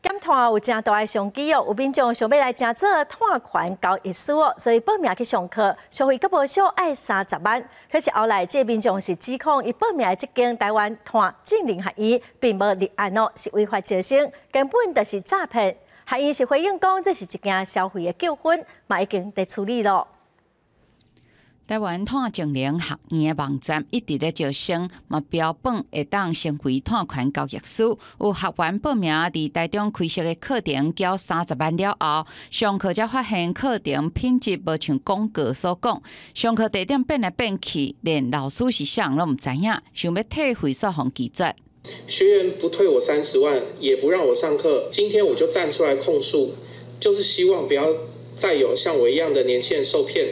减碳有真大的商机哦，有民众想要来争做碳权交易师哦，所以报名去上课，收费阁无少，爱30万。可是后来这民众是指控，伊报名的这间台湾碳净零学院并无立案哦，是违法招生，根本就是诈骗。学院是回应讲，这是一件消费的纠纷，嘛已经在处理了。 台湾碳净零学院的网站一直在招生，嘛标榜会当成为碳权交易师。有学员报名伫台中开设的课程，交30万了后，上课才发现课程品质无像广告所讲，上课地点变来变去，连老师是谁都唔知影，想要退会所互拒绝。学员不退我30万，也不让我上课，今天我就站出来控诉，就是希望不要再有像我一样的年轻人受骗。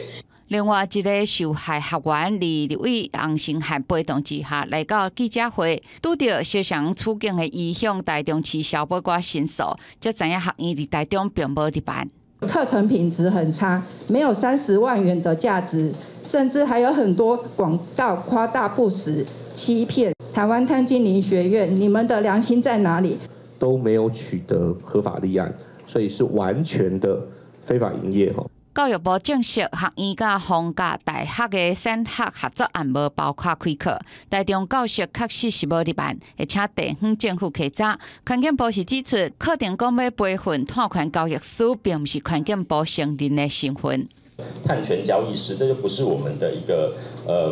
另外一个受害学员李伟洪生汉陪同之下来到记者会，拄到小翔处境的伊向台中市消保局申诉，才知影学院伫台中并无立办。课程品质很差，没有30万元的价值，甚至还有很多广告夸大不实、欺骗。台湾碳净零学院，你们的良心在哪里？都没有取得合法立案，所以是完全的非法营业哈。 教育部证实，学院甲逢甲大学的产学合作案无包括开课。台中教室确实是无立案，而且地方政府稽查。环境部是指出，课程讲要培训碳权交易师，并不是环境部承认的身份。碳权交易师，这就不是我们的一个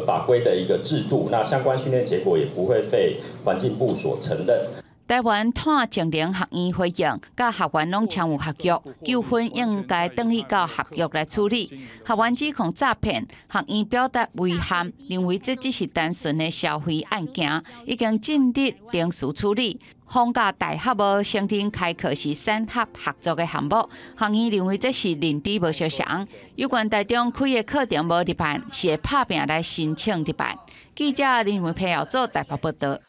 法规的一个制度，那相关训练结果也不会被环境部所承认。 台湾碳净零学院回应，甲学员拢签有合约，纠纷应该转去到合约来处理。学员指控诈骗，学院表达遗憾，认为这只是单纯的消费案件，已经尽力刑事处理。逢甲大学无承认开课是产学合作的项目，学院认为这是认知无相同。有关台中开的课程无立办，是会拍拼来申请立办。记者林文培组台北报道。